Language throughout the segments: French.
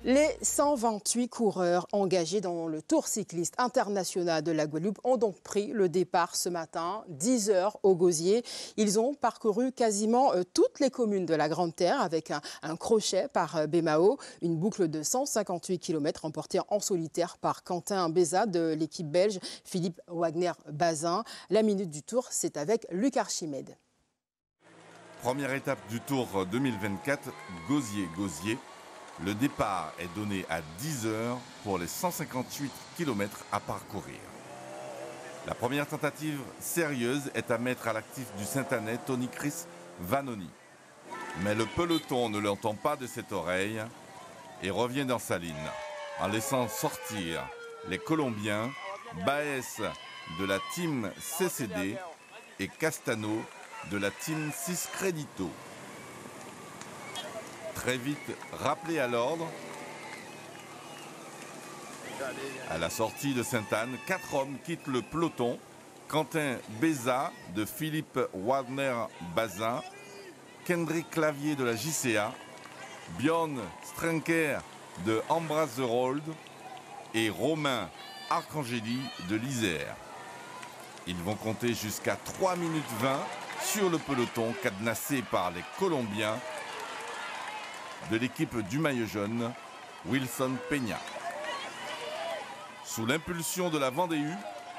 Les 128 coureurs engagés dans le Tour cycliste international de la Guadeloupe ont donc pris le départ ce matin, 10 heures au Gosier. Ils ont parcouru quasiment toutes les communes de la Grande Terre avec un crochet par Bémao, une boucle de 158 km remportée en solitaire par Quentin Béza de l'équipe belge Philippe Wagner-Bazin. La minute du Tour, c'est avec Luc Archimède. Première étape du Tour 2024, Gosier-Gosier. Le départ est donné à 10 heures pour les 158 km à parcourir. La première tentative sérieuse est à mettre à l'actif du Saint-Anais Tony Chris Vanoni. Mais le peloton ne l'entend pas de cette oreille et revient dans sa ligne en laissant sortir les Colombiens, Baez de la team CCD et Castano de la team Siscredito. Très vite rappelé à l'ordre, à la sortie de Sainte-Anne, 4 hommes quittent le peloton. Quentin Béza de Philippe Wagner-Bazin, Kendrick Clavier de la JCA, Bjorn Strenker de Embrace the Road et Romain Arcangeli de l'Isère. Ils vont compter jusqu'à 3 minutes 20 sur le peloton cadenassé par les Colombiens de l'équipe du maillot jaune, Wilson Peña. Sous l'impulsion de la Vendée-U,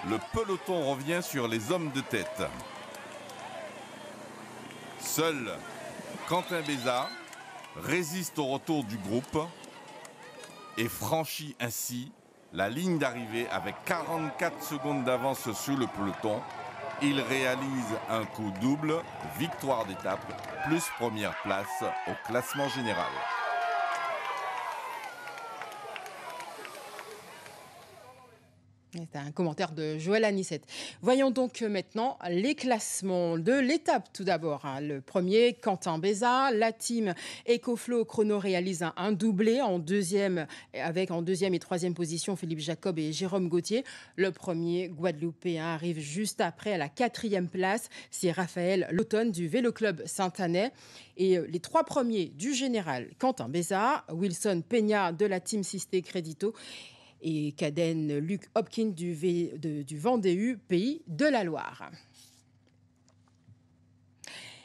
le peloton revient sur les hommes de tête. Seul Quentin Béza résiste au retour du groupe et franchit ainsi la ligne d'arrivée avec 44 secondes d'avance sur le peloton. Il réalise un coup double, victoire d'étape, plus première place au classement général. C'est un commentaire de Joël Anissette. Voyons donc maintenant les classements de l'étape tout d'abord. Le premier, Quentin Béza. La team EcoFlow Chrono réalise un doublé en deuxième, avec en deuxième et troisième position Philippe Jacob et Jérôme Gauthier. Le premier Guadeloupéen arrive juste après à la 4e place. C'est Raphaël Lautonne du Vélo Club Saint-Anais. Et les 3 premiers du général, Quentin Béza, Wilson Peña de la team Sisté Crédito et Caden Luc Hopkins du Vendée-U, pays de la Loire.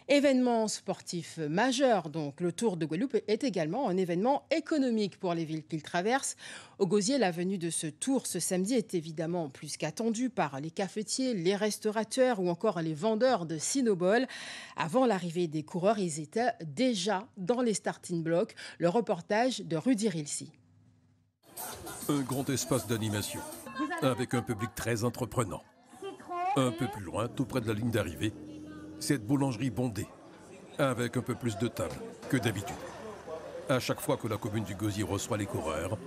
Événement sportif majeur, donc le Tour de Guadeloupe est également un événement économique pour les villes qu'il traverse. Au Gosier, la venue de ce tour ce samedi est évidemment plus qu'attendue par les cafetiers, les restaurateurs ou encore les vendeurs de Cinobol. Avant l'arrivée des coureurs, ils étaient déjà dans les starting blocks. Le reportage de Rudy Rilsi. Un grand espace d'animation, avec un public très entreprenant. Un peu plus loin, tout près de la ligne d'arrivée, cette boulangerie bondée, avec un peu plus de tables que d'habitude. À chaque fois que la commune du Gosier reçoit les coureurs,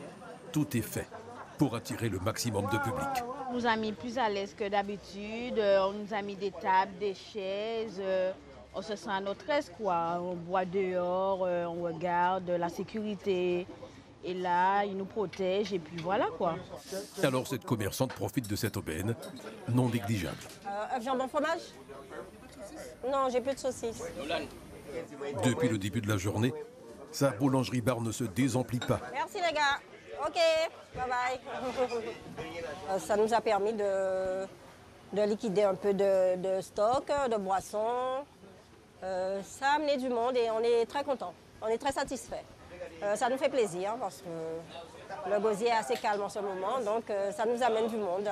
tout est fait pour attirer le maximum de public. On nous a mis plus à l'aise que d'habitude, on nous a mis des tables, des chaises, on se sent à notre aise, quoi. On boit dehors, on regarde la sécurité. Et là, ils nous protègent et puis voilà quoi. Alors cette commerçante profite de cette aubaine non négligeable. Jambon fromage? Non, j'ai plus de saucisses. Depuis le début de la journée, sa boulangerie-bar ne se désemplit pas. Merci les gars. Ok, bye bye. Ça nous a permis de liquider un peu de stock, de boissons. Ça a amené du monde et on est très contents. On est très satisfaits. Ça nous fait plaisir parce que le Gosier est assez calme en ce moment, donc ça nous amène du monde.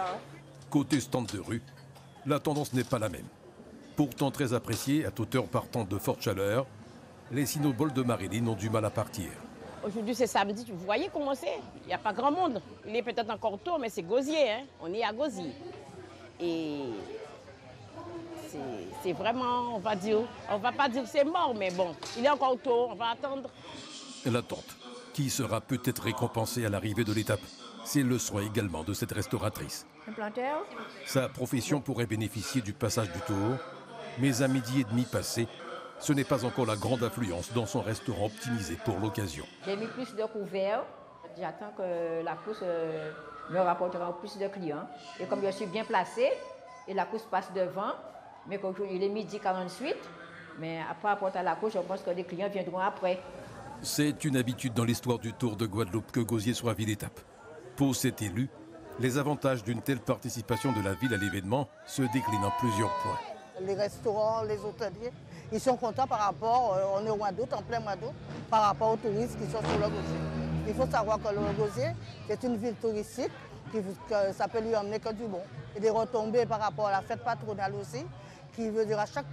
Côté stand de rue, la tendance n'est pas la même. Pourtant très appréciée à toute heure partant de forte chaleur, les Cinobols de Marilyn ont du mal à partir. Aujourd'hui c'est samedi, vous voyez comment c'est. Il n'y a pas grand monde. Il est peut-être encore tôt, mais c'est Gosier, hein. On est à Gosier. Et c'est vraiment, on va pas dire que c'est mort, mais bon, il est encore tôt, on va attendre. L'attente, qui sera peut-être récompensée à l'arrivée de l'étape. C'est le souhait également de cette restauratrice. Sa profession pourrait bénéficier du passage du Tour, mais à 12h30 passé, ce n'est pas encore la grande affluence dans son restaurant optimisé pour l'occasion. J'ai mis plus de couverts. J'attends que la course me rapportera plus de clients. Et comme je suis bien placée, et la course passe devant, mais il est 12h48, mais après apporter la course, je pense que les clients viendront après. C'est une habitude dans l'histoire du Tour de Guadeloupe que Gosier soit ville-étape. Pour cet élu, les avantages d'une telle participation de la ville à l'événement se déclinent en plusieurs points. Les restaurants, les hôteliers, ils sont contents par rapport, on est au mois d'août, en plein mois d'août, par rapport aux touristes qui sont sur le Gosier. Il faut savoir que le Gosier, c'est une ville touristique, que ça peut lui emmener que du bon. Et des retombées par rapport à la fête patronale aussi, qui veut dire à chaque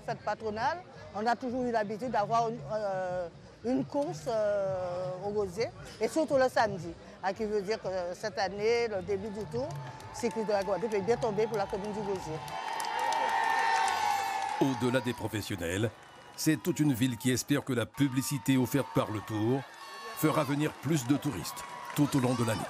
fête patronale, on a toujours eu l'habitude d'avoir une course au Gosier, et surtout le samedi, qui veut dire que cette année, le début du tour, cycliste de la Guadeloupe est bien tombé pour la commune du Gosier. Au-delà des professionnels, c'est toute une ville qui espère que la publicité offerte par le Tour fera venir plus de touristes tout au long de l'année.